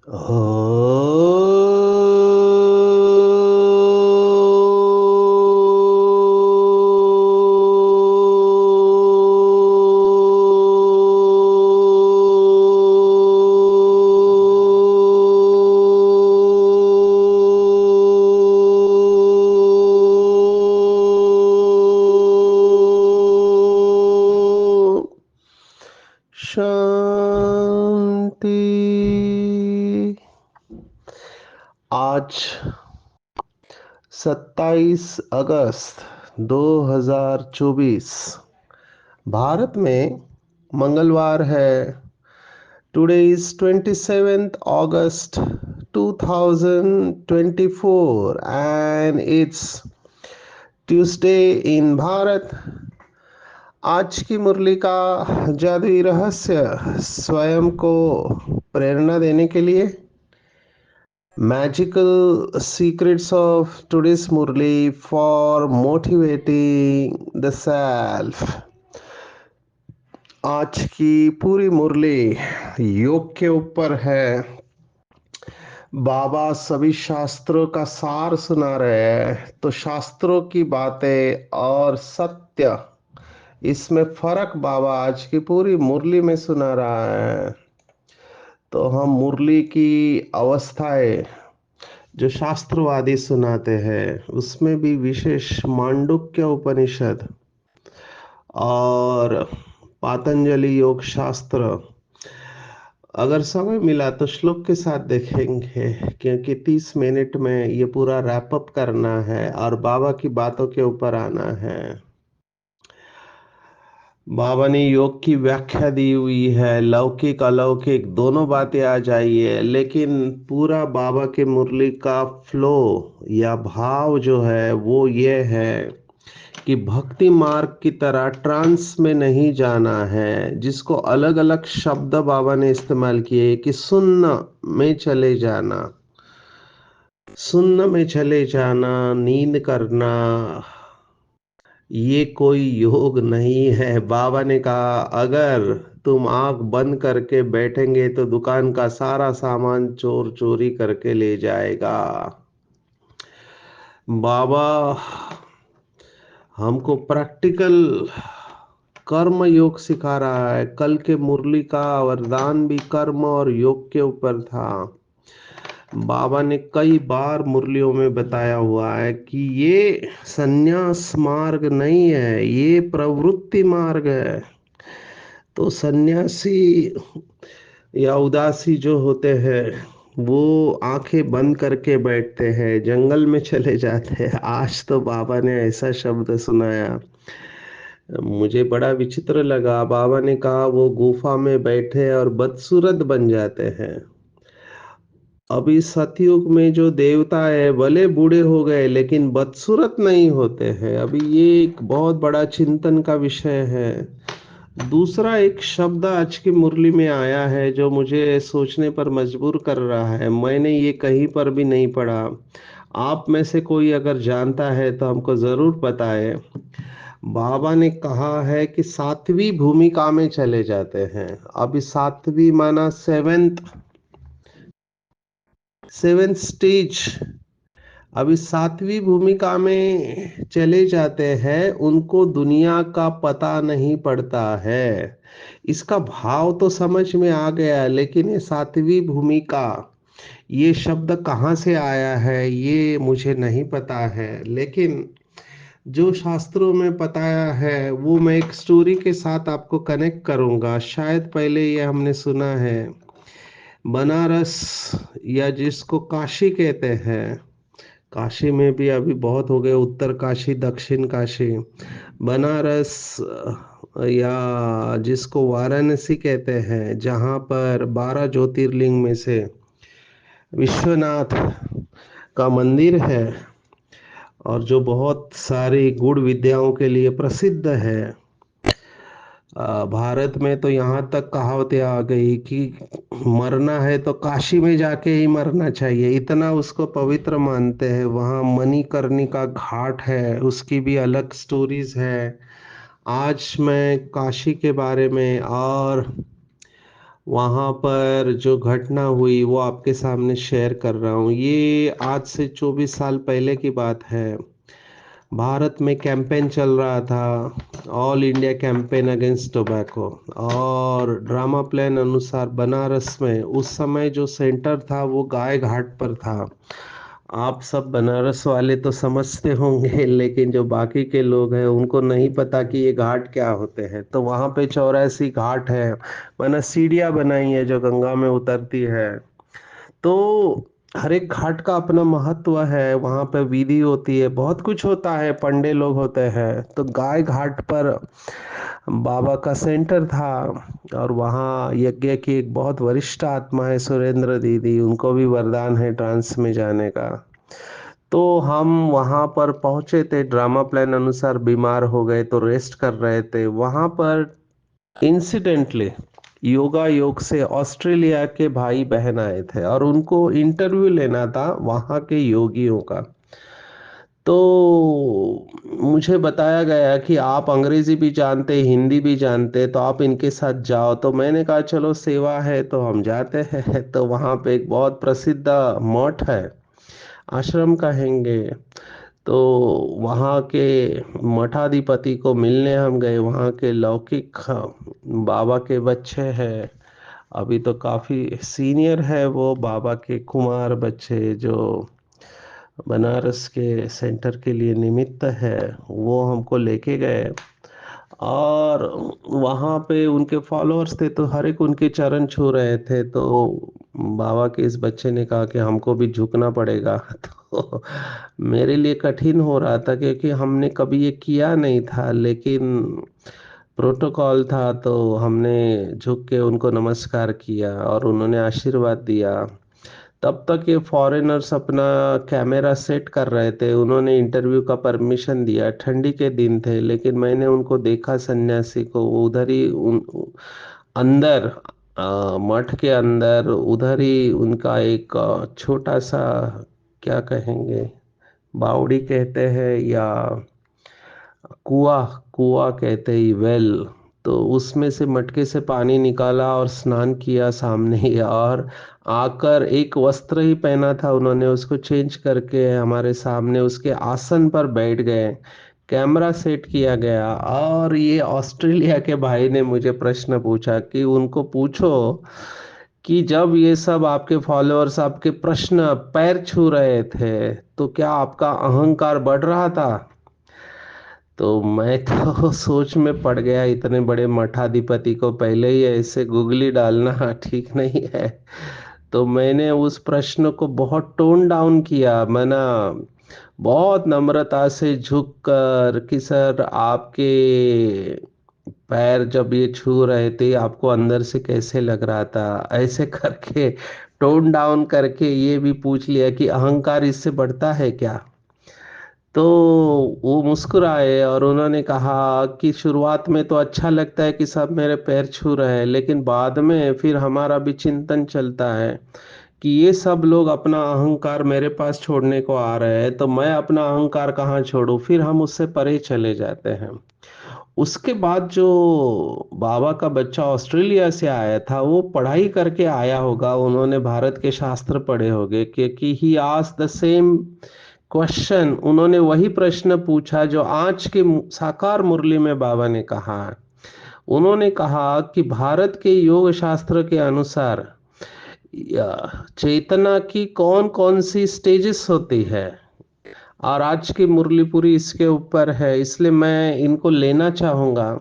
हो शांति। आज 27 अगस्त 2024 भारत में मंगलवार है। Today is 27th August 2024 and it's Tuesday in Bharat. आज की मुरली का जादुई रहस्य स्वयं को प्रेरणा देने के लिए Magical secrets of today's Murli for motivating the self। आज की पूरी मुरली योग के ऊपर है। बाबा सभी शास्त्रों का सार सुना रहे हैं, तो शास्त्रों की बातें और सत्य, इसमें फर्क बाबा आज की पूरी मुरली में सुना रहा है। तो हम मुरली की अवस्थाएं जो शास्त्रवादी सुनाते हैं, उसमें भी विशेष मांडुक्य उपनिषद और पातंजलि योग शास्त्र, अगर समय मिला तो श्लोक के साथ देखेंगे, क्योंकि 30 मिनट में ये पूरा रैप अप करना है और बाबा की बातों के ऊपर आना है। बाबा ने योग की व्याख्या दी हुई है, लौकिक अलौकिक दोनों बातें आ जाइए, लेकिन पूरा बाबा के मुरली का फ्लो या भाव जो है वो ये है कि भक्ति मार्ग की तरह ट्रांस में नहीं जाना है, जिसको अलग अलग शब्द बाबा ने इस्तेमाल किए कि सुन्न में चले जाना, सुन्न में चले जाना, नींद करना, ये कोई योग नहीं है। बाबा ने कहा अगर तुम आंख बंद करके बैठेंगे तो दुकान का सारा सामान चोर चोरी करके ले जाएगा। बाबा हमको प्रैक्टिकल कर्म योग सिखा रहा है। कल के मुरली का वरदान भी कर्म और योग के ऊपर था। बाबा ने कई बार मुरलियों में बताया हुआ है कि ये संन्यास मार्ग नहीं है, ये प्रवृत्ति मार्ग है। तो सन्यासी या उदासी जो होते हैं वो आंखें बंद करके बैठते हैं, जंगल में चले जाते हैं। आज तो बाबा ने ऐसा शब्द सुनाया, मुझे बड़ा विचित्र लगा। बाबा ने कहा वो गुफा में बैठे और बदसूरत बन जाते हैं। अभी सतयुग में जो देवता है भले बूढ़े हो गए लेकिन बदसूरत नहीं होते हैं। अभी ये एक बहुत बड़ा चिंतन का विषय है। दूसरा एक शब्द आज की मुरली में आया है जो मुझे सोचने पर मजबूर कर रहा है। मैंने ये कहीं पर भी नहीं पढ़ा। आप में से कोई अगर जानता है तो हमको जरूर बताएं। बाबा ने कहा है कि सातवीं भूमिका में चले जाते हैं। अभी सातवीं माना सेवेंथ स्टेज। अभी सातवीं भूमिका में चले जाते हैं, उनको दुनिया का पता नहीं पड़ता है। इसका भाव तो समझ में आ गया, लेकिन ये सातवीं भूमिका, ये शब्द कहाँ से आया है ये मुझे नहीं पता है। लेकिन जो शास्त्रों में बताया है वो मैं एक स्टोरी के साथ आपको कनेक्ट करूंगा। शायद पहले ये हमने सुना है। बनारस या जिसको काशी कहते हैं, काशी में भी अभी बहुत हो गए, उत्तर काशी दक्षिण काशी, बनारस या जिसको वाराणसी कहते हैं, जहाँ पर 12 ज्योतिर्लिंग में से विश्वनाथ का मंदिर है और जो बहुत सारी गुड़ विद्याओं के लिए प्रसिद्ध है। भारत में तो यहाँ तक कहावतें आ गई कि मरना है तो काशी में जाके ही मरना चाहिए, इतना उसको पवित्र मानते हैं। वहाँ मणिकर्णिका घाट है, उसकी भी अलग स्टोरीज है। आज मैं काशी के बारे में और वहाँ पर जो घटना हुई वो आपके सामने शेयर कर रहा हूँ। ये आज से 24 साल पहले की बात है। भारत में कैंपेन चल रहा था, all India campaign against tobacco, और ड्रामा प्लान अनुसार बनारस में उस समय जो सेंटर था वो गाय घाट पर था। आप सब बनारस वाले तो समझते होंगे, लेकिन जो बाकी के लोग हैं उनको नहीं पता कि ये घाट क्या होते हैं। तो वहाँ पे 84 घाट है, मैंने सीढ़ियाँ बनाई है जो गंगा में उतरती है। तो हर एक घाट का अपना महत्व है, वहाँ पे विधि होती है, बहुत कुछ होता है, पंडे लोग होते हैं। तो गाय घाट पर बाबा का सेंटर था, और वहाँ यज्ञ की एक बहुत वरिष्ठ आत्मा है सुरेंद्र दीदी, उनको भी वरदान है ट्रांस में जाने का। तो हम वहाँ पर पहुंचे थे, ड्रामा प्लान अनुसार बीमार हो गए तो रेस्ट कर रहे थे वहाँ पर। इंसिडेंटली योगा योग से ऑस्ट्रेलिया के भाई बहन आए थे और उनको इंटरव्यू लेना था वहाँ के योगियों का। तो मुझे बताया गया कि आप अंग्रेजी भी जानते, हिंदी भी जानते, तो आप इनके साथ जाओ। तो मैंने कहा चलो सेवा है तो हम जाते हैं। तो वहाँ पे एक बहुत प्रसिद्ध मठ है, आश्रम कहेंगे। तो वहाँ के मठाधिपति को मिलने हम गए। वहाँ के लौकिक बाबा के बच्चे हैं, अभी तो काफी सीनियर है वो बाबा के कुमार बच्चे, जो बनारस के सेंटर के लिए निमित्त है, वो हमको लेके गए। और वहाँ पे उनके फॉलोअर्स थे तो हर एक उनके चरण छू रहे थे। तो बाबा के इस बच्चे ने कहा कि हमको भी झुकना पड़ेगा। तो मेरे लिए कठिन हो रहा था क्योंकि हमने कभी ये किया नहीं था, लेकिन प्रोटोकॉल था तो हमने झुक के उनको नमस्कार किया और उन्होंने आशीर्वाद दिया। तब तक ये फॉरेनर्स अपना कैमरा सेट कर रहे थे, उन्होंने इंटरव्यू का परमिशन दिया। ठंडी के दिन थे, लेकिन मैंने उनको देखा सन्यासी को, वो उधर ही अंदर मठ के अंदर उधर ही उनका एक छोटा सा, क्या कहेंगे, बावड़ी कहते हैं या कुआ, कुआ कहते ही, वेल। तो उसमें से मटके से पानी निकाला और स्नान किया सामने ही, और आकर एक वस्त्र ही पहना था उन्होंने, उसको चेंज करके हमारे सामने उसके आसन पर बैठ गए। कैमरा सेट किया गया और ये ऑस्ट्रेलिया के भाई ने मुझे प्रश्न पूछा कि उनको पूछो कि जब ये सब आपके फॉलोअर्स आपके प्रश्न पैर छू रहे थे तो क्या आपका अहंकार बढ़ रहा था। तो मैं तो सोच में पड़ गया, इतने बड़े मठाधिपति को पहले ही ऐसे गूगली डालना ठीक नहीं है। तो मैंने उस प्रश्न को बहुत टोन डाउन किया, मैंने बहुत नम्रता से झुक कर कि सर आपके पैर जब ये छू रहे थे आपको अंदर से कैसे लग रहा था, ऐसे करके टोन डाउन करके ये भी पूछ लिया कि अहंकार इससे बढ़ता है क्या। तो वो मुस्कुराए और उन्होंने कहा कि शुरुआत में तो अच्छा लगता है कि सब मेरे पैर छू रहे हैं, लेकिन बाद में फिर हमारा भी चिंतन चलता है कि ये सब लोग अपना अहंकार मेरे पास छोड़ने को आ रहे हैं, तो मैं अपना अहंकार कहाँ छोड़ूं, फिर हम उससे परे चले जाते हैं। उसके बाद जो बाबा का बच्चा ऑस्ट्रेलिया से आया था वो पढ़ाई करके आया होगा, उन्होंने भारत के शास्त्र पढ़े होंगे, क्योंकि he asked the same question, उन्होंने वही प्रश्न पूछा जो आज के साकार मुरली में बाबा ने कहा। उन्होंने कहा कि भारत के योग शास्त्र के अनुसार चेतना की कौन कौन सी स्टेजेस होती है, और आज की मुरली पूरी इसके ऊपर है, इसलिए मैं इनको लेना चाहूंगा।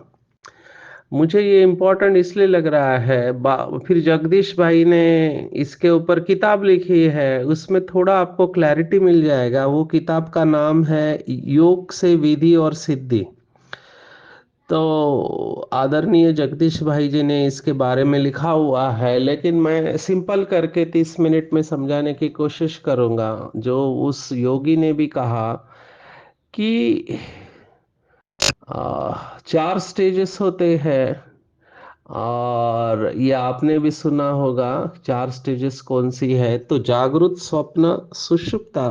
मुझे ये इम्पोर्टेंट इसलिए लग रहा है, फिर जगदीश भाई ने इसके ऊपर किताब लिखी है, उसमें थोड़ा आपको क्लैरिटी मिल जाएगा। वो किताब का नाम है योग से विधि और सिद्धि। तो आदरणीय जगदीश भाई जी ने इसके बारे में लिखा हुआ है, लेकिन मैं सिंपल करके 30 मिनट में समझाने की कोशिश करूंगा। जो उस योगी ने भी कहा कि 4 स्टेजेस होते हैं, और ये आपने भी सुना होगा। 4 स्टेजेस कौन सी है, तो जागृत, स्वप्न, सुषुप्ता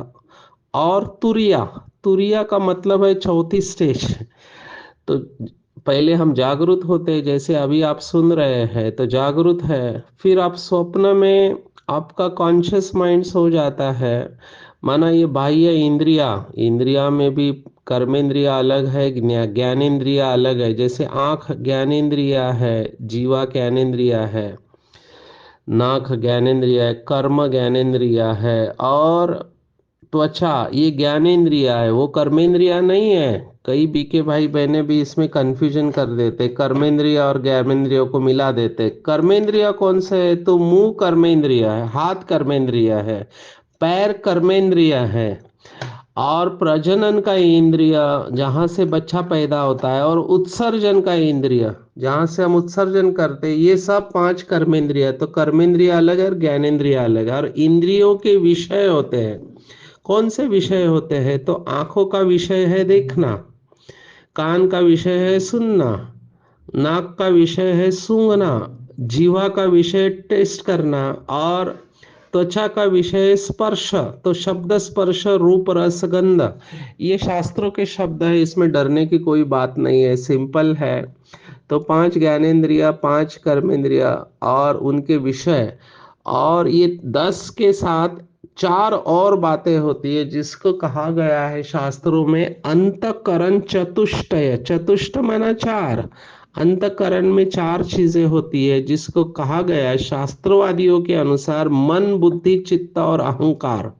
और तुरिया। तुरिया का मतलब है चौथी स्टेज। तो पहले हम जागरूक होते हैं, जैसे अभी आप सुन रहे हैं तो जागरूक है। फिर आप स्वप्न में आपका कॉन्शियस माइंड सो जाता है। माना ये बाह्य इंद्रिया, इंद्रिया में भी कर्मेंद्रिया अलग है, ज्ञानेंद्रिया अलग है। जैसे आंख ज्ञानेंद्रिया है, जीवा ज्ञानेंद्रिया है, नाक ज्ञानेंद्रिय है, कर्म ज्ञानेंद्रिय है, और त्वचा ये ज्ञानेंद्रिया है, वो कर्मेंद्रिया नहीं है। कई बीके भाई बहने भी इसमें कंफ्यूजन कर देते, कर्मेंद्रिय और ज्ञानेंद्रियों को मिला देते। कर्मेंद्रिय कौन से है? तो मुंह कर्मेंद्रिय है, हाथ कर्मेंद्रिय है, पैर कर्मेंद्रिय है, और प्रजनन का इंद्रिय जहाँ से बच्चा पैदा होता है, और उत्सर्जन का इंद्रिय जहाँ से हम उत्सर्जन करते हैं, ये सब पांच कर्मेंद्रिय। तो कर्मेंद्रिय अलग है और ज्ञानेंद्रिय अलग है। और इंद्रियों के विषय होते हैं। कौन से विषय होते हैं? तो आंखों का विषय है देखना, कान का विषय है सुनना, नाक का विषय है सूंघना, जीवा का विषय टेस्ट करना, और त्वचा का विषय स्पर्श। तो शब्द स्पर्श रूप रस गंध, ये शास्त्रों के शब्द है, इसमें डरने की कोई बात नहीं है, सिंपल है। तो पांच ज्ञानेंद्रिया, पांच कर्मेंद्रिया और उनके विषय, और ये 10 के साथ चार और बातें होती है, जिसको कहा गया है शास्त्रों में अंतकरण चतुष्टय। चतुष्ट माना चार, अंतकरण में चार चीजें होती है, जिसको कहा गया है शास्त्रवादियों के अनुसार मन, बुद्धि, चित्त और अहंकार।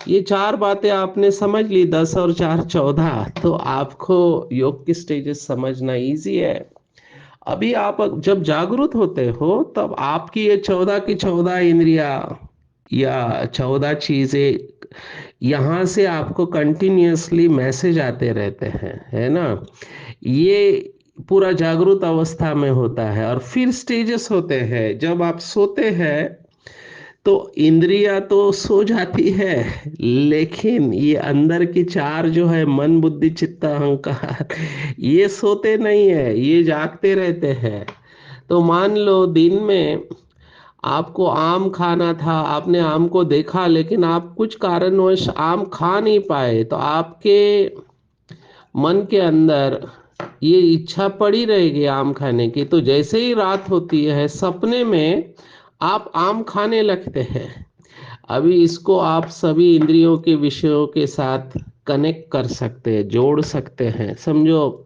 ये चार बातें आपने समझ ली, 10 और 4 14, तो आपको योग की स्टेजेस समझना इजी है। अभी आप जब जागरूक होते हो तब आपकी ये 14 की 14 इंद्रिया या 14 चीजें, यहाँ से आपको कंटिन्यूअसली मैसेज आते रहते हैं, है ना। ये पूरा जागरूक अवस्था में होता है। और फिर स्टेजेस होते हैं, जब आप सोते हैं तो इंद्रिया तो सो जाती है, लेकिन ये अंदर की चार जो है मन, बुद्धि, चित्त, अहंकार, ये सोते नहीं है, ये जागते रहते हैं। तो मान लो दिन में आपको आम खाना था, आपने आम को देखा, लेकिन आप कुछ कारणवश आम खा नहीं पाए, तो आपके मन के अंदर ये इच्छा पड़ी रहेगी आम खाने की। तो जैसे ही रात होती है, सपने में आप आम खाने लगते हैं। अभी इसको आप सभी इंद्रियों के विषयों के साथ कनेक्ट कर सकते हैं, जोड़ सकते हैं। समझो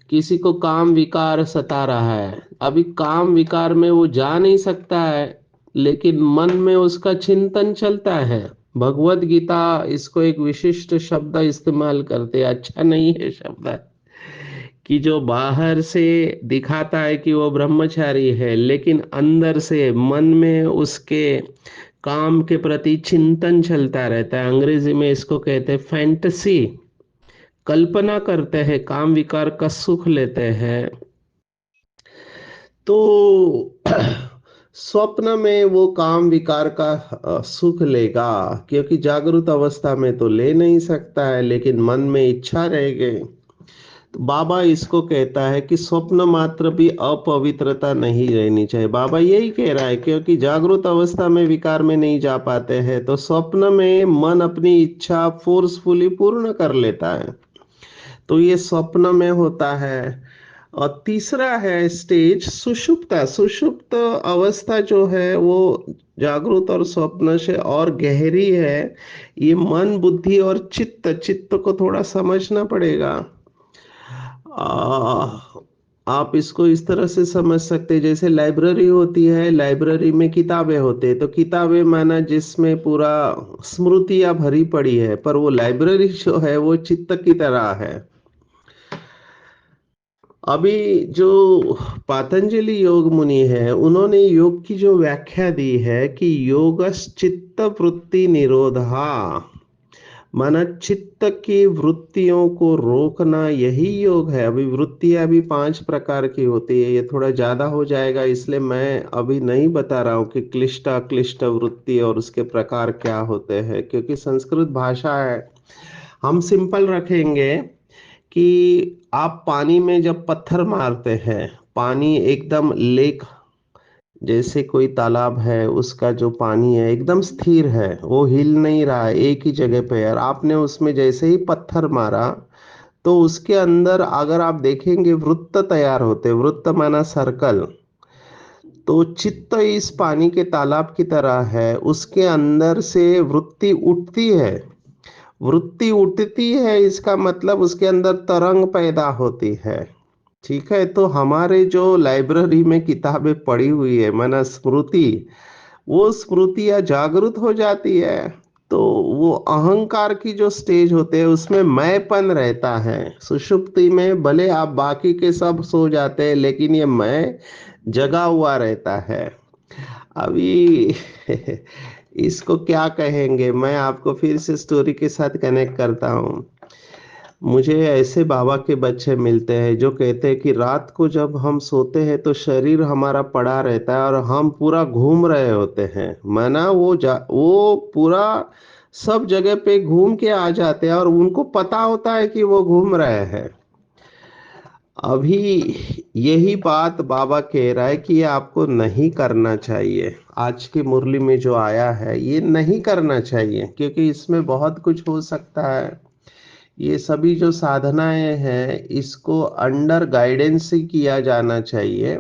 किसी को काम विकार सता रहा है, अभी काम विकार में वो जा नहीं सकता है, लेकिन मन में उसका चिंतन चलता है। भगवत गीता इसको एक विशिष्ट शब्द इस्तेमाल करते हैं, अच्छा नहीं है शब्द, कि जो बाहर से दिखाता है कि वो ब्रह्मचारी है, लेकिन अंदर से मन में उसके काम के प्रति चिंतन चलता रहता है। अंग्रेजी में इसको कहते हैं फैंटेसी, कल्पना करते हैं, काम विकार का सुख लेते हैं। तो स्वप्न में वो काम विकार का सुख लेगा, क्योंकि जागृत अवस्था में तो ले नहीं सकता है, लेकिन मन में इच्छा रह गई। तो बाबा इसको कहता है कि स्वप्न मात्र भी अपवित्रता नहीं रहनी चाहिए। बाबा यही कह रहा है, क्योंकि जागृत अवस्था में विकार में नहीं जा पाते हैं, तो स्वप्न में मन अपनी इच्छा फोर्सफुली पूर्ण कर लेता है। तो ये स्वप्न में होता है। और तीसरा है स्टेज सुषुप्ता। सुषुप्त अवस्था जो है वो जागृत और स्वप्न से और गहरी है। ये मन, बुद्धि और चित्त, चित्त को थोड़ा समझना पड़ेगा। आ, आप इसको इस तरह से समझ सकते हैं, जैसे लाइब्रेरी होती है, लाइब्रेरी में किताबें होती है, तो किताबें माना जिसमें पूरा स्मृतियां भरी पड़ी है, पर वो लाइब्रेरी जो है वो चित्त की तरह है। अभी जो पातंजलि योग मुनि है, उन्होंने योग की जो व्याख्या दी है कि योगश्चित्त वृत्ति निरोधा, माना चित्त की वृत्तियों को रोकना, यही योग है। अभी वृत्तियां भी 5 प्रकार की होती है, ये थोड़ा ज्यादा हो जाएगा, इसलिए मैं अभी नहीं बता रहा हूँ कि क्लिष्ट अक्लिष्ट वृत्ति और उसके प्रकार क्या होते हैं, क्योंकि संस्कृत भाषा है। हम सिंपल रखेंगे कि आप पानी में जब पत्थर मारते हैं, पानी एकदम लेक, जैसे कोई तालाब है, उसका जो पानी है एकदम स्थिर है, वो हिल नहीं रहा है एक ही जगह पे, और आपने उसमें जैसे ही पत्थर मारा तो उसके अंदर अगर आप देखेंगे वृत्त तैयार होते, वृत्त माना सर्कल। तो चित्त इस पानी के तालाब की तरह है, उसके अंदर से वृत्ति उठती है। वृत्ति उठती है इसका मतलब उसके अंदर तरंग पैदा होती है। ठीक है, तो हमारे जो लाइब्रेरी में किताबें पड़ी हुई है माना स्मृति, वो स्मृतियाँ जागृत हो जाती है। तो वो अहंकार की जो स्टेज होते हैं उसमें मैंपन रहता है। सुषुप्ति में भले आप बाकी के सब सो जाते हैं लेकिन ये मैं जगा हुआ रहता है। अभी इसको क्या कहेंगे, मैं आपको फिर से स्टोरी के साथ कनेक्ट करता हूँ। मुझे ऐसे बाबा के बच्चे मिलते हैं जो कहते हैं कि रात को जब हम सोते हैं तो शरीर हमारा पड़ा रहता है और हम पूरा घूम रहे होते हैं। माना वो पूरा सब जगह पे घूम के आ जाते हैं और उनको पता होता है कि वो घूम रहे हैं। अभी यही बात बाबा कह रहा है कि ये आपको नहीं करना चाहिए। आज की मुरली में जो आया है ये नहीं करना चाहिए, क्योंकि इसमें बहुत कुछ हो सकता है। ये सभी जो साधनाएं हैं इसको अंडर गाइडेंस ही किया जाना चाहिए।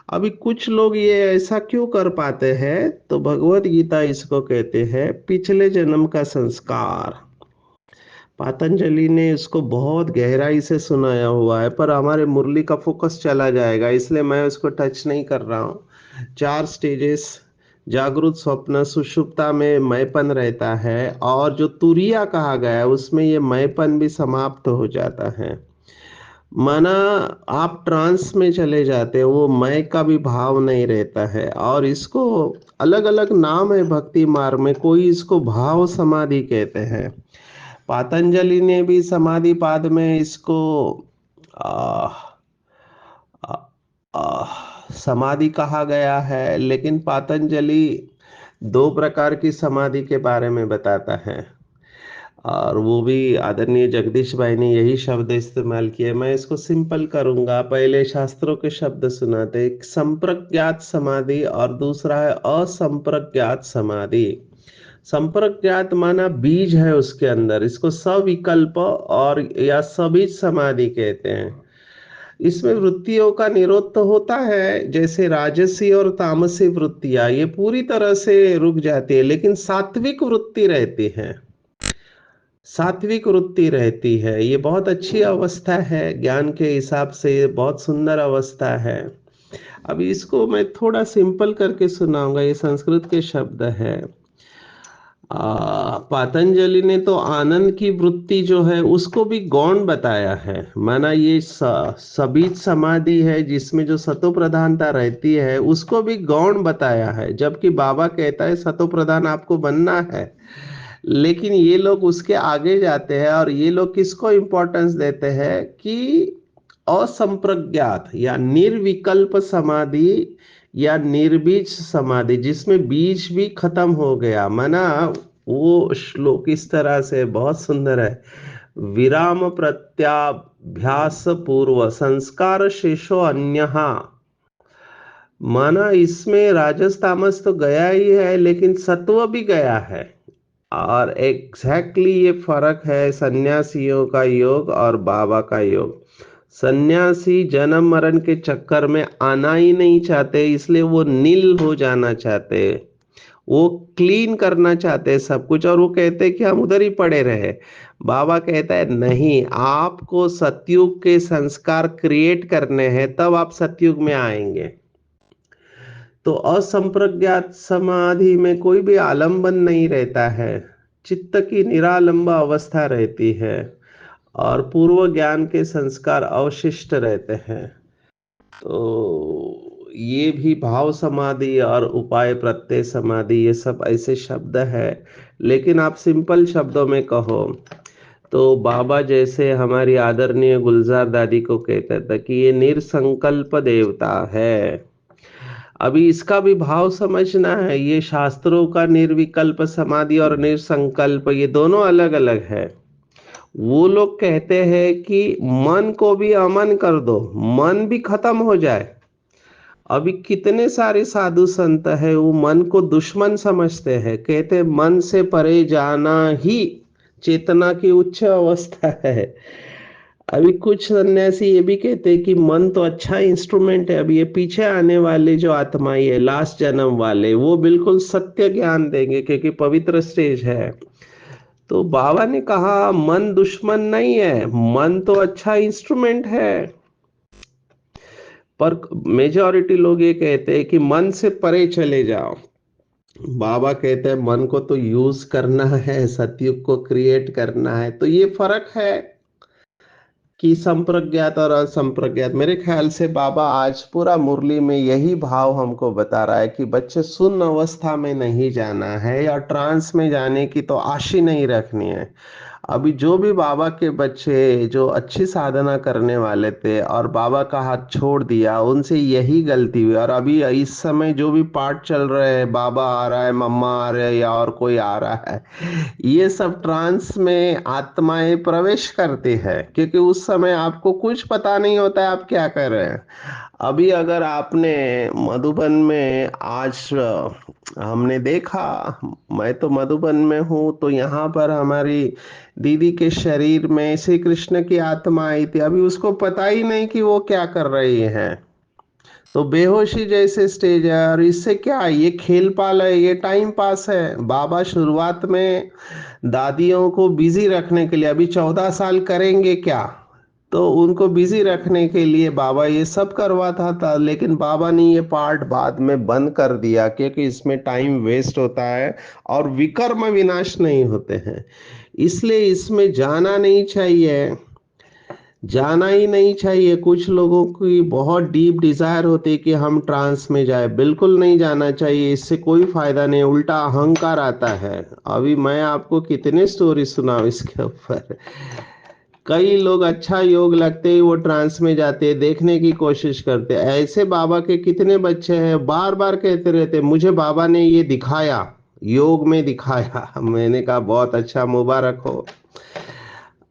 अभी कुछ लोग ये ऐसा क्यों कर पाते हैं, तो भगवत गीता इसको कहते हैं पिछले जन्म का संस्कार। पतंजलि ने इसको बहुत गहराई से सुनाया हुआ है, पर हमारे मुरली का फोकस चला जाएगा इसलिए मैं उसको टच नहीं कर रहा हूँ। 4 स्टेजेस, जागृत, स्वप्न, सुषुप्ता में मैंपन रहता है और जो तुरिया कहा गया है उसमें ये मैंपन भी समाप्त हो जाता है। माना आप ट्रांस में चले जाते हो, वो मैं का भी भाव नहीं रहता है। और इसको अलग अलग नाम है भक्ति मार्ग में, कोई इसको भाव समाधि कहते हैं। पतंजलि ने भी समाधि पाद में इसको आ, आ, आ, समाधि कहा गया है, लेकिन पतंजलि 2 प्रकार की समाधि के बारे में बताता है और वो भी आदरणीय जगदीश भाई ने यही शब्द इस्तेमाल किए। मैं इसको सिंपल करूंगा, पहले शास्त्रों के शब्द सुनाते। एक संप्रज्ञात समाधि और दूसरा है असंप्रज्ञात समाधि। संप्रज्ञात माना बीज है उसके अंदर, इसको सविकल्प और या सबीज समाधि कहते हैं। इसमें वृत्तियों का निरोध तो होता है, जैसे राजसी और तामसी वृत्तियां ये पूरी तरह से रुक जाती है, लेकिन सात्विक वृत्ति रहती है। सात्विक वृत्ति रहती है, ये बहुत अच्छी अवस्था है, ज्ञान के हिसाब से बहुत सुंदर अवस्था है। अभी इसको मैं थोड़ा सिंपल करके सुनाऊंगा, ये संस्कृत के शब्द है। पतंजलि ने तो आनंद की वृत्ति जो है उसको भी गौण बताया है। माना ये सबीज समाधि है जिसमें जो सतो प्रधानता रहती है उसको भी गौण बताया है, जबकि बाबा कहता है सतो प्रधान आपको बनना है। लेकिन ये लोग उसके आगे जाते हैं और ये लोग किसको इंपॉर्टेंस देते हैं कि असंप्रज्ञात या निर्विकल्प समाधि या निर्बीज समाधि, जिसमें बीज भी खत्म हो गया। माना वो श्लोक इस तरह से बहुत सुंदर है। विराम प्रत्याभ्यास पूर्व संस्कार शेषो अन्यहा। माना इसमें राजस तामस तो गया ही है लेकिन सत्व भी गया है। और एग्जैक्टली ये फर्क है सन्यासियों का योग और बाबा का योग। सन्यासी जन्म मरण के चक्कर में आना ही नहीं चाहते, इसलिए वो नील हो जाना चाहते, वो क्लीन करना चाहते हैं सब कुछ, और वो कहते हैं कि हम उधर ही पड़े रहे। बाबा कहता है नहीं, आपको सतयुग के संस्कार क्रिएट करने हैं, तब आप सतयुग में आएंगे। तो असंप्रज्ञात समाधि में कोई भी आलंबन नहीं रहता है, चित्त की निरालंब अवस्था रहती है और पूर्व ज्ञान के संस्कार अवशिष्ट रहते हैं। तो ये भी भाव समाधि और उपाय प्रत्यय समाधि ये सब ऐसे शब्द है, लेकिन आप सिंपल शब्दों में कहो तो बाबा जैसे हमारी आदरणीय गुलजार दादी को कहता था कि ये निरसंकल्प देवता है। अभी इसका भी भाव समझना है। ये शास्त्रों का निर्विकल्प समाधि और निरसंकल्प ये दोनों अलग अलग है। वो लोग कहते हैं कि मन को भी अमन कर दो, मन भी खत्म हो जाए। अभी कितने सारे साधु संत है वो मन को दुश्मन समझते हैं, कहते मन से परे जाना ही चेतना की उच्च अवस्था है। अभी कुछ सन्यासी ये भी कहते हैं कि मन तो अच्छा इंस्ट्रूमेंट है, अब ये पीछे आने वाले जो आत्माएं है लास्ट जन्म वाले, वो बिल्कुल सत्य ज्ञान देंगे क्योंकि पवित्र स्टेज है। तो बाबा ने कहा मन दुश्मन नहीं है, मन तो अच्छा इंस्ट्रूमेंट है। पर मेजॉरिटी लोग ये कहते हैं कि मन से परे चले जाओ। बाबा कहते हैं मन को तो यूज करना है, सतयुग को क्रिएट करना है। तो ये फर्क है कि संप्रज्ञात और असंप्रज्ञात। मेरे ख्याल से बाबा आज पूरा मुरली में यही भाव हमको बता रहा है कि बच्चे शून्य अवस्था में नहीं जाना है या ट्रांस में जाने की तो आश ही नहीं रखनी है। अभी जो भी बाबा के बच्चे जो अच्छी साधना करने वाले थे और बाबा का हाथ छोड़ दिया, उनसे यही गलती हुई। और अभी इस समय जो भी पाठ चल रहे हैं, बाबा आ रहा है, मम्मा आ रहे हैं या और कोई आ रहा है, ये सब ट्रांस में आत्माएं प्रवेश करती है क्योंकि उस समय आपको कुछ पता नहीं होता है आप क्या कर रहे हैं। अभी अगर आपने मधुबन में आज हमने देखा, मैं तो मधुबन में हूँ, तो यहाँ पर हमारी दीदी के शरीर में श्री कृष्ण की आत्मा आई थी। अभी उसको पता ही नहीं कि वो क्या कर रही है। तो बेहोशी जैसे स्टेज है। और इससे क्या है, ये खेल पाल है, ये टाइम पास है। बाबा शुरुआत में दादियों को बिजी रखने के लिए, अभी 14 साल करेंगे क्या, तो उनको बिजी रखने के लिए बाबा ये सब करवाता था। लेकिन बाबा ने ये पार्ट बाद में बंद कर दिया क्योंकि इसमें टाइम वेस्ट होता है और विकर्म विनाश नहीं होते हैं। इसलिए इसमें जाना नहीं चाहिए, जाना ही नहीं चाहिए। कुछ लोगों की बहुत डीप डिजायर होती है कि हम ट्रांस में जाए, बिल्कुल नहीं जाना चाहिए। इससे कोई फायदा नहीं, उल्टा अहंकार आता है। अभी मैं आपको कितने स्टोरी सुनाऊं इसके ऊपर। कई लोग अच्छा योग लगते ही वो ट्रांस में जाते हैं, देखने की कोशिश करते हैं। ऐसे बाबा के कितने बच्चे हैं बार बार कहते रहते मुझे बाबा ने ये दिखाया, योग में दिखाया। मैंने कहा बहुत अच्छा, मुबारक हो।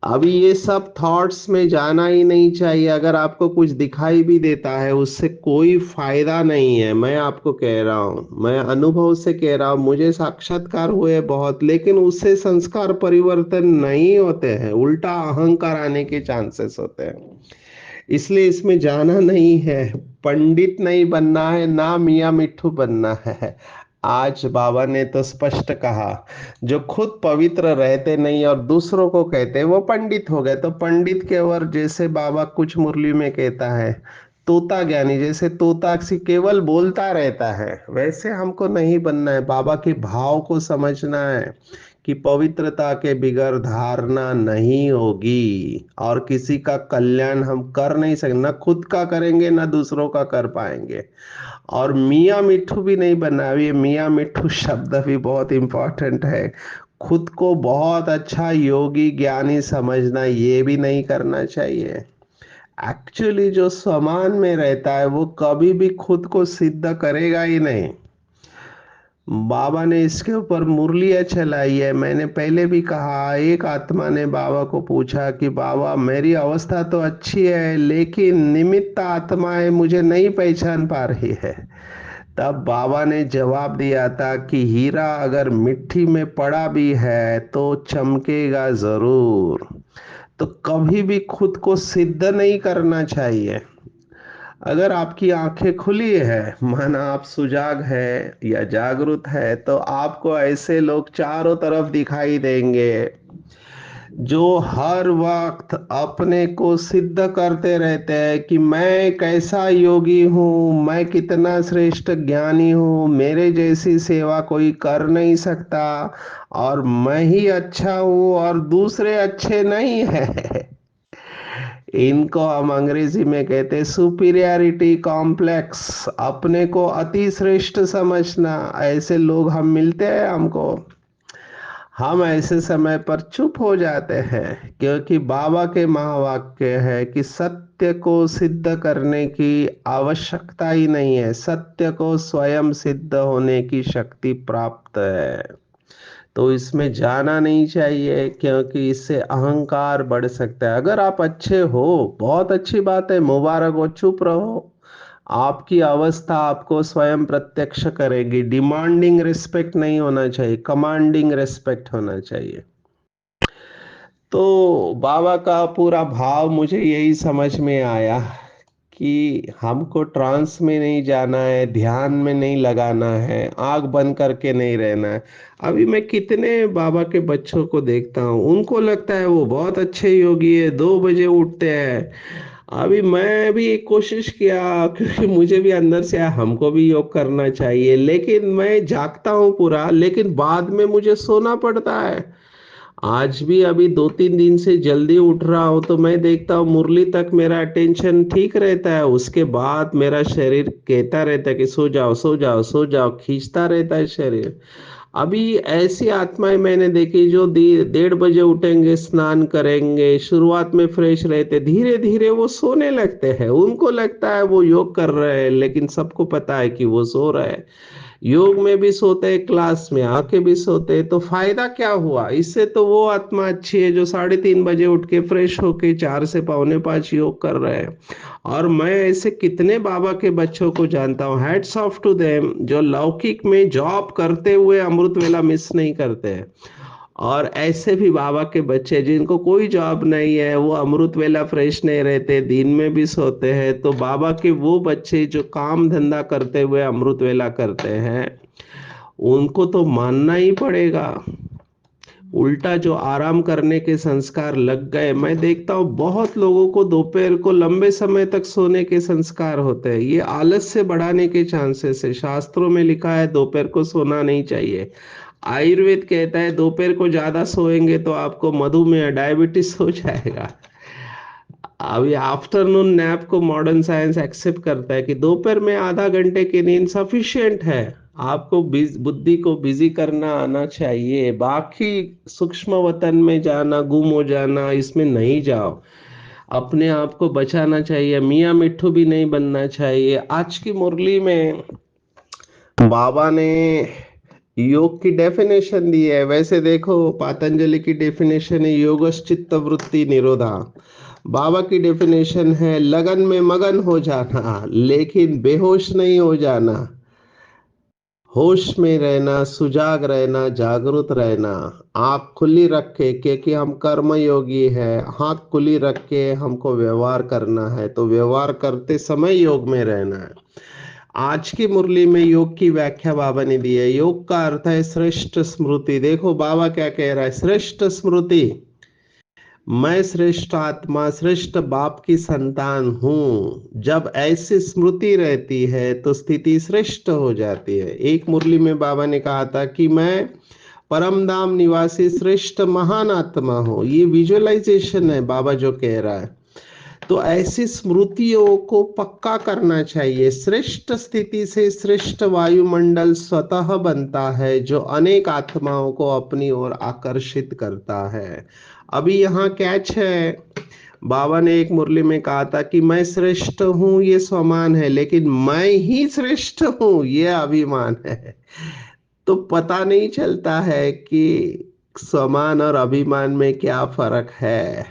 अभी ये सब थॉट्स में जाना ही नहीं चाहिए। अगर आपको कुछ दिखाई भी देता है उससे कोई फायदा नहीं है। मैं आपको कह रहा हूँ, मैं अनुभव से कह रहा हूँ, मुझे साक्षात्कार हुए बहुत, लेकिन उससे संस्कार परिवर्तन नहीं होते हैं, उल्टा अहंकार आने के चांसेस होते हैं। इसलिए इसमें जाना नहीं है, पंडित नहीं बनना है, ना मियाँ मिट्ठू बनना है। आज बाबा ने तो स्पष्ट कहा, जो खुद पवित्र रहते नहीं और दूसरों को कहते वो पंडित हो गए। तो पंडित के और जैसे बाबा कुछ मुरली में कहता है तोता ज्ञानी, जैसे तोता से केवल बोलता रहता है, वैसे हमको नहीं बनना है। बाबा के भाव को समझना है कि पवित्रता के बिगैर धारणा नहीं होगी और किसी का कल्याण हम कर नहीं सकते, ना खुद का करेंगे ना दूसरों का कर पाएंगे। और मियाँ मिट्ठू भी नहीं बनना। ये मियाँ मिट्ठू शब्द भी बहुत इंपॉर्टेंट है। खुद को बहुत अच्छा योगी ज्ञानी समझना ये भी नहीं करना चाहिए। एक्चुअली जो समान में रहता है वो कभी भी खुद को सिद्ध करेगा ही नहीं। बाबा ने इसके ऊपर मुरलियां चलाई है। मैंने पहले भी कहा, एक आत्मा ने बाबा को पूछा कि बाबा मेरी अवस्था तो अच्छी है लेकिन निमित्त आत्माएं मुझे नहीं पहचान पा रही है। तब बाबा ने जवाब दिया था कि हीरा अगर मिट्टी में पड़ा भी है तो चमकेगा जरूर। तो कभी भी खुद को सिद्ध नहीं करना चाहिए। अगर आपकी आंखें खुली है, मन आप सुजाग है या जागरूक है, तो आपको ऐसे लोग चारों तरफ दिखाई देंगे जो हर वक्त अपने को सिद्ध करते रहते हैं कि मैं कैसा योगी हूँ, मैं कितना श्रेष्ठ ज्ञानी हूँ, मेरे जैसी सेवा कोई कर नहीं सकता और मैं ही अच्छा हूँ और दूसरे अच्छे नहीं है। इनको हम अंग्रेजी में कहते हैं सुपीरियरिटी कॉम्प्लेक्स, अपने को अति श्रेष्ठ समझना। ऐसे लोग हम मिलते हैं हमको। हम ऐसे समय पर चुप हो जाते हैं क्योंकि बाबा के महावाक्य है कि सत्य को सिद्ध करने की आवश्यकता ही नहीं है, सत्य को स्वयं सिद्ध होने की शक्ति प्राप्त है। तो इसमें जाना नहीं चाहिए क्योंकि इससे अहंकार बढ़ सकता है। अगर आप अच्छे हो, बहुत अच्छी बात है, मुबारक हो, चुप रहो। आपकी अवस्था आपको स्वयं प्रत्यक्ष करेगी। डिमांडिंग रिस्पेक्ट नहीं होना चाहिए, कमांडिंग रिस्पेक्ट होना चाहिए। तो बाबा का पूरा भाव मुझे यही समझ में आया कि हमको ट्रांस में नहीं जाना है, ध्यान में नहीं लगाना है, आंख बंद करके नहीं रहना है। अभी मैं कितने बाबा के बच्चों को देखता हूँ, उनको लगता है वो बहुत अच्छे योगी है, 2 बजे उठते हैं। अभी मैं भी कोशिश किया क्योंकि मुझे भी अंदर से हमको भी योग करना चाहिए, लेकिन मैं जागता हूँ पूरा, लेकिन बाद में मुझे सोना पड़ता है। आज भी अभी 2-3 दिन से जल्दी उठ रहा हूं तो मैं देखता हूँ मुरली तक मेरा अटेंशन ठीक रहता है, उसके बाद मेरा शरीर कहता रहता है कि सो जाओ सो जाओ सो जाओ, खींचता रहता है शरीर। अभी ऐसी आत्माएं मैंने देखी जो 1:30 बजे उठेंगे, स्नान करेंगे, शुरुआत में फ्रेश रहते, धीरे धीरे वो सोने लगते हैं। उनको लगता है वो योग कर रहे हैं, लेकिन सबको पता है कि वो सो रहे हैं। योग में भी सोते, क्लास में आके भी सोते, तो फायदा क्या हुआ इससे? तो वो आत्मा अच्छी है जो 3:30 बजे उठ के फ्रेश होके 4 से 4:45 योग कर रहे हैं। और मैं ऐसे कितने बाबा के बच्चों को जानता हूँ, हैट्स ऑफ टू देम, जो लौकिक में जॉब करते हुए अमृत वेला मिस नहीं करते हैं। और ऐसे भी बाबा के बच्चे जिनको कोई जॉब नहीं है, वो अमृत वेला फ्रेश नहीं रहते, दिन में भी सोते हैं, तो बाबा के वो बच्चे जो काम धंधा करते हुए अमृत वेला करते हैं, उनको तो मानना ही पड़ेगा। उल्टा जो आराम करने के संस्कार लग गए, मैं देखता हूँ बहुत लोगों को दोपहर को लंबे समय तक सोने के संस्कार होते हैं। ये आलस से बढ़ाने के चांसेस है। शास्त्रों में लिखा है दोपहर को सोना नहीं चाहिए। आयुर्वेद कहता है दोपहर को ज्यादा सोएंगे तो आपको मधुमेह, डायबिटीज हो जाएगा। अभी आफ्टरनून नैप को मॉडर्न साइंस एक्सेप्ट करता है कि दोपहर में आधा घंटे की नींद सफिशिएंट है। आपको बुद्धि को बिजी करना आना चाहिए, बाकी सूक्ष्म वतन में जाना, गुम हो जाना, इसमें नहीं जाओ। अपने आप को बचाना चाहिए, मियाँ मिट्ठू भी नहीं बनना चाहिए। आज की मुरली में बाबा ने योग की डेफिनेशन दी है। वैसे देखो, पातंजलि की डेफिनेशन है योगश्चित्त वृत्ति निरोधा। बाबा की डेफिनेशन है लगन में मगन हो जाना, लेकिन बेहोश नहीं हो जाना। होश में रहना, सुजाग रहना, जागरूक रहना। आंख खुली रख के, क्योंकि हम कर्म योगी है, आंख खुली रख के हमको व्यवहार करना है, तो व्यवहार करते समय योग में रहना है। आज की मुरली में योग की व्याख्या बाबा ने दी है। योग का अर्थ है श्रेष्ठ स्मृति। देखो बाबा क्या कह रहा है, श्रेष्ठ स्मृति। मैं श्रेष्ठ आत्मा, श्रेष्ठ बाप की संतान हूं। जब ऐसी स्मृति रहती है तो स्थिति श्रेष्ठ हो जाती है। एक मुरली में बाबा ने कहा था कि मैं परम धाम निवासी श्रेष्ठ महान आत्मा हूं। ये विजुअलाइजेशन है बाबा जो कह रहा है। तो ऐसी स्मृतियों को पक्का करना चाहिए। श्रेष्ठ स्थिति से श्रेष्ठ वायुमंडल स्वतः बनता है, जो अनेक आत्माओं को अपनी ओर आकर्षित करता है। अभी यहाँ कैच है, बाबा ने एक मुरली में कहा था कि मैं श्रेष्ठ हूं ये स्वमान है, लेकिन मैं ही श्रेष्ठ हूं ये अभिमान है। तो पता नहीं चलता है कि स्वमान और अभिमान में क्या फर्क है।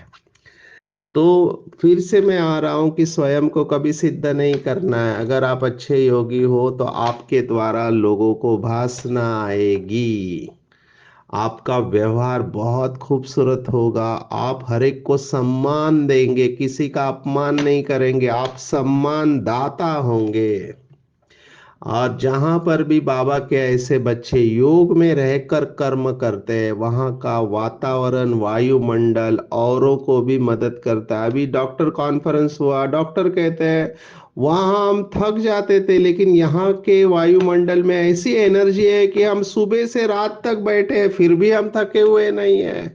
तो फिर से मैं आ रहा हूं कि स्वयं को कभी सिद्ध नहीं करना है। अगर आप अच्छे योगी हो तो आपके द्वारा लोगों को भासना आएगी। आपका व्यवहार बहुत खूबसूरत होगा। आप हर एक को सम्मान देंगे, किसी का अपमान नहीं करेंगे, आप सम्मान दाता होंगे। और जहां पर भी बाबा के ऐसे बच्चे योग में रहकर कर्म करते हैं, वहां का वातावरण, वायुमंडल औरों को भी मदद करता है। अभी डॉक्टर कॉन्फ्रेंस हुआ, डॉक्टर कहते हैं वहां हम थक जाते थे, लेकिन यहाँ के वायुमंडल में ऐसी एनर्जी है कि हम सुबह से रात तक बैठे हैं फिर भी हम थके हुए नहीं है।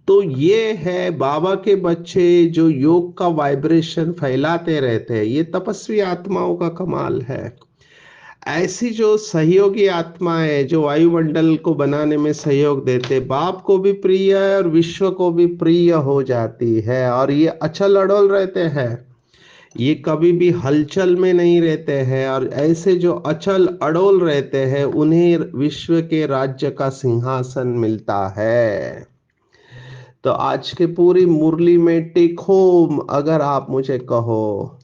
तो ये है बाबा के बच्चे जो योग का वाइब्रेशन फैलाते रहते हैं। ये तपस्वी आत्माओं का कमाल है। ऐसी जो सहयोगी आत्मा है जो वायुमंडल को बनाने में सहयोग देते, बाप को भी प्रिय है और विश्व को भी प्रिय हो जाती है। और ये अचल अडोल रहते हैं, ये कभी भी हलचल में नहीं रहते हैं। और ऐसे जो अचल अडोल रहते हैं उन्हें विश्व के राज्य का सिंहासन मिलता है। तो आज के पूरी मुरली में टेक होम अगर आप मुझे कहो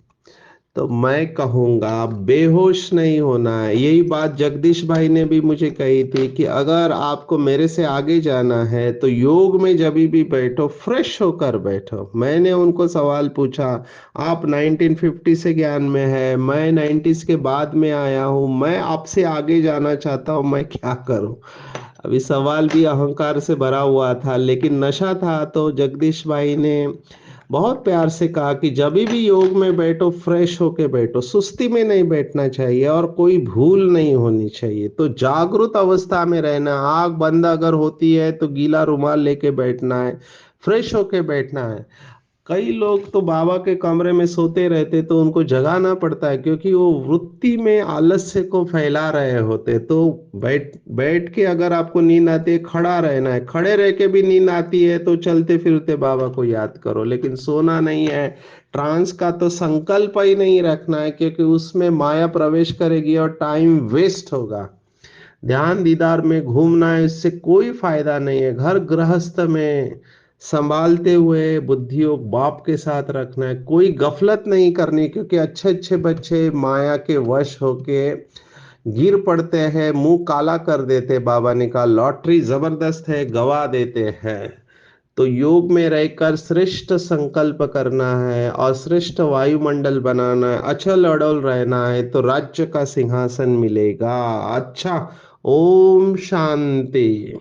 तो मैं कहूँगा बेहोश नहीं होना है। यही बात जगदीश भाई ने भी मुझे कही थी कि अगर आपको मेरे से आगे जाना है तो योग में जभी भी बैठो फ्रेश होकर बैठो। मैंने उनको सवाल पूछा, आप 1950 से ज्ञान में है, मैं 90s के बाद में आया हूँ, मैं आपसे आगे जाना चाहता हूँ, मैं क्या करूँ? अभी सवाल भी अहंकार से भरा हुआ था, लेकिन नशा था। तो जगदीश भाई ने बहुत प्यार से कहा कि जब भी योग में बैठो फ्रेश होके बैठो, सुस्ती में नहीं बैठना चाहिए और कोई भूल नहीं होनी चाहिए। तो जागृत अवस्था में रहना, आंख बंद अगर होती है तो गीला रुमाल लेके बैठना है, फ्रेश होके बैठना है। कई लोग तो बाबा के कमरे में सोते रहते तो उनको जगाना पड़ता है, क्योंकि वो वृत्ति में आलस्य को फैला रहे होते। तो बैठ बैठ के अगर आपको नींद आती है, खड़ा रहना है, खड़े रह के भी नींद आती है तो चलते फिरते बाबा को याद करो, लेकिन सोना नहीं है। ट्रांस का तो संकल्प ही नहीं रखना है, क्योंकि उसमें माया प्रवेश करेगी और टाइम वेस्ट होगा। ध्यान दीदार में घूमना है, इससे कोई फायदा नहीं है। घर गृहस्थ में संभालते हुए बुद्धि योग बाप के साथ रखना है, कोई गफलत नहीं करनी, क्योंकि अच्छे अच्छे बच्चे माया के वश होके गिर पड़ते हैं, मुंह काला कर देते। बाबा ने कहा लॉटरी जबरदस्त है, गवा देते हैं। तो योग में रहकर श्रेष्ठ संकल्प करना है और श्रेष्ठ वायुमंडल बनाना है, अचल अडल रहना है, तो राज्य का सिंहासन मिलेगा। अच्छा, ओम शांति।